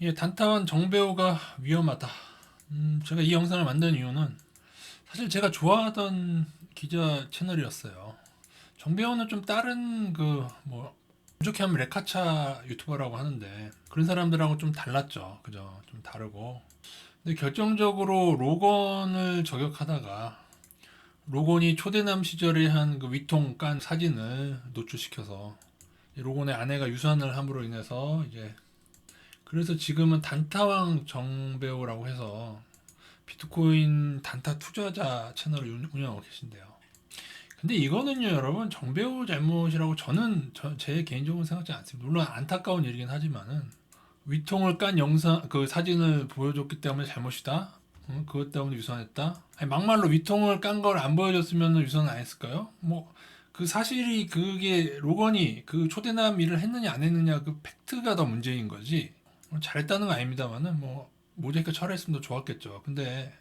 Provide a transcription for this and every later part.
예, 단타원 정배우가 위험하다. 제가 이 영상을 만든 이유는 사실 제가 좋아하던 기자 채널이었어요. 정배우는 좀 다른 부족해 하면 레카차 유튜버라고 하는데 그런 사람들하고 좀 달랐죠. 그죠? 좀 다르고. 근데 결정적으로 로건을 저격하다가 로건이 초대남 시절에 한 그 위통 깐 사진을 노출시켜서 로건의 아내가 유산을 함으로 인해서 이제 그래서 지금은 단타왕 정배우라고 해서 비트코인 단타 투자자 채널을 운영하고 계신데요. 근데 이거는요, 여러분, 정배우 잘못이라고 제 개인적으로 생각하지 않습니다. 물론 안타까운 일이긴 하지만은 위통을 깐 영상, 그 사진을 보여줬기 때문에 잘못이다. 그것 때문에 유산했다. 아니, 막말로 위통을 깐 걸 안 보여줬으면 유산 안 했을까요? 뭐, 그 사실이 그게 로건이 그 초대남 일을 했느냐 안 했느냐 그 팩트가 더 문제인 거지. 잘했다는 건 아닙니다만은 뭐 모자이크 처리했으면 더 좋았겠죠. 근데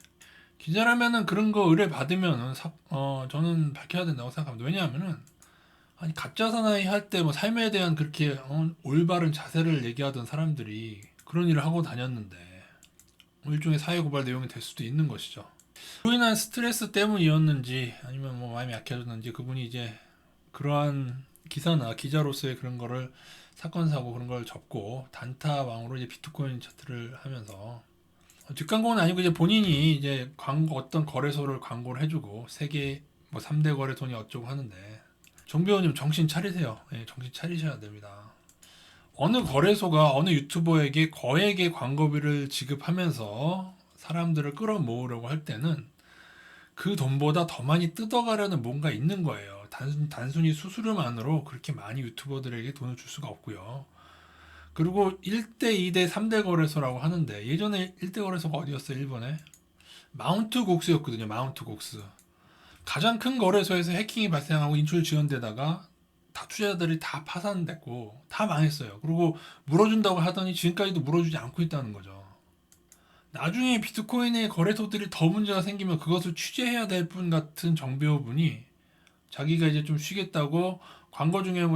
기자라면은 그런 거 의뢰 받으면은 저는 밝혀야 된다고 생각합니다. 왜냐하면은 아니 가짜 사나이 할 때 뭐 삶에 대한 그렇게 올바른 자세를 얘기하던 사람들이 그런 일을 하고 다녔는데 뭐 일종의 사회 고발 내용이 될 수도 있는 것이죠. 그로 인한 스트레스 때문이었는지 아니면 뭐 마음이 약해졌는지 그분이 이제 그러한 기사나 기자로서의 그런 거를 사건 사고 그런 걸 접고 단타 왕으로 이제 비트코인 차트를 하면서 뒷광고는 아니고 이제 본인이 이제 광고 어떤 거래소를 광고를 해주고 세계 뭐 3대 거래소니 어쩌고 하는데 정배우님 정신 차리세요. 예, 정신 차리셔야 됩니다. 어느 거래소가 어느 유튜버에게 거액의 광고비를 지급하면서 사람들을 끌어모으려고 할 때는 그 돈보다 더 많이 뜯어가려는 뭔가 있는 거예요. 단순히 수수료만으로 그렇게 많이 유튜버들에게 돈을 줄 수가 없고요. 그리고 1대, 2대, 3대 거래소라고 하는데 예전에 1대 거래소가 어디였어요? 일본에? 마운트 곡스였거든요. 마운트 곡스. 가장 큰 거래소에서 해킹이 발생하고 인출 지연되다가 다 투자자들이 다 파산됐고 다 망했어요. 그리고 물어준다고 하더니 지금까지도 물어주지 않고 있다는 거죠. 나중에 비트코인의 거래소들이 더 문제가 생기면 그것을 취재해야 될 분 같은 정배우분이 자기가 이제 좀 쉬겠다고 광고 중에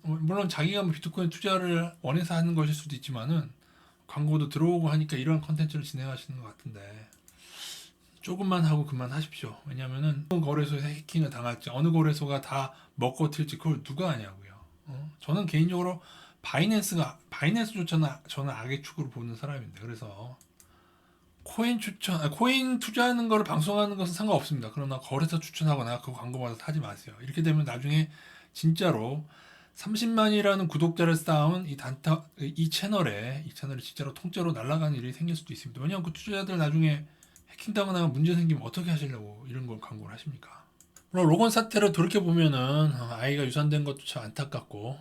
물론 자기가 뭐 비트코인 투자를 원해서 하는 것일 수도 있지만은 광고도 들어오고 하니까 이런 컨텐츠를 진행하시는 것 같은데 조금만 하고 그만하십시오. 왜냐면은 어느 거래소에서 해킹을 당할지 어느 거래소가 다 먹고 튈지 그걸 누가 아냐고요. 저는 개인적으로 바이낸스조차는 저는 악의 축으로 보는 사람인데 그래서 코인 투자하는 거를 방송하는 것은 상관없습니다. 그러나 거래소 추천하거나 그 광고 받아서 하지 마세요. 이렇게 되면 나중에 진짜로 30만이라는 구독자를 쌓은 이 채널이 진짜로 통째로 날아가는 일이 생길 수도 있습니다. 왜냐하면 그 투자자들 나중에 해킹당하거나 문제 생기면 어떻게 하시려고 이런 걸 광고를 하십니까? 물론 로건 사태를 돌이켜보면은 아이가 유산된 것도 참 안타깝고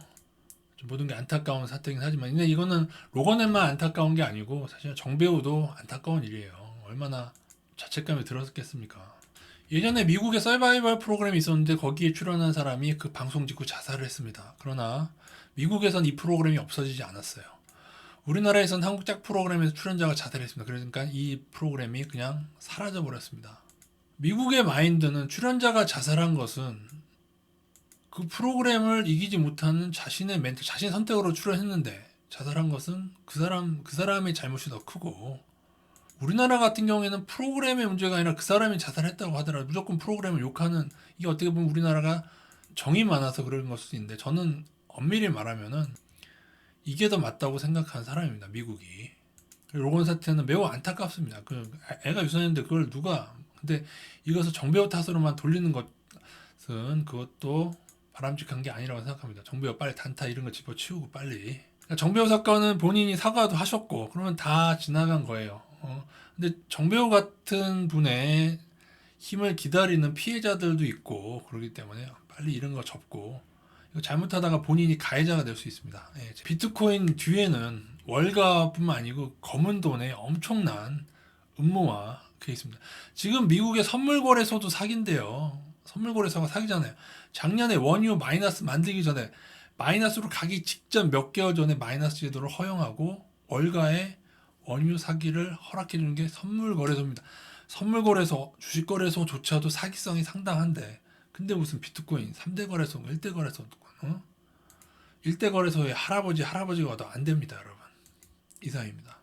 모든 게 안타까운 사태이긴 하지만 근데 이거는 로건에만 안타까운 게 아니고 사실 정배우도 안타까운 일이에요. 얼마나 자책감이 들었겠습니까? 예전에 미국의 서바이벌 프로그램이 있었는데 거기에 출연한 사람이 그 방송 직후 자살을 했습니다. 그러나 미국에선 이 프로그램이 없어지지 않았어요. 우리나라에선 한국 짝 프로그램에서 출연자가 자살했습니다. 그러니까 이 프로그램이 그냥 사라져 버렸습니다. 미국의 마인드는 출연자가 자살한 것은 그 프로그램을 이기지 못하는 자신의 자신 선택으로 출연했는데 자살한 것은 그 사람의 잘못이 더 크고 우리나라 같은 경우에는 프로그램의 문제가 아니라 그 사람이 자살했다고 하더라도 무조건 프로그램을 욕하는 이게 어떻게 보면 우리나라가 정이 많아서 그런 걸 수도 있는데 저는 엄밀히 말하면은 이게 더 맞다고 생각하는 사람입니다. 미국이. 로건 사태는 매우 안타깝습니다. 애가 유산했는데 그걸 근데 이것을 정배우 탓으로만 돌리는 것은 그것도 바람직한 게 아니라고 생각합니다. 정배우 빨리 단타 이런 거 집어치우고 빨리. 그러니까 정배우 사건은 본인이 사과도 하셨고 그러면 다 지나간 거예요. 근데 정배우 같은 분의 힘을 기다리는 피해자들도 있고 그러기 때문에 빨리 이런 거 접고 이거 잘못하다가 본인이 가해자가 될 수 있습니다. 예, 비트코인 뒤에는 월가뿐만 아니고 검은 돈의 엄청난 음모가 그게 있습니다. 지금 미국의 선물 거래소도 사기인데요. 선물 거래소가 사기잖아요. 작년에 원유 마이너스 만들기 전에 마이너스로 가기 직전 몇 개월 전에 마이너스 제도를 허용하고 월가에 원유 사기를 허락해 주는 게 선물 거래소입니다. 선물 거래소, 주식 거래소조차도 사기성이 상당한데 근데 무슨 비트코인 3대 거래소, 1대 거래소 1대 거래소에 할아버지가 와도 안 됩니다, 여러분. 이상입니다.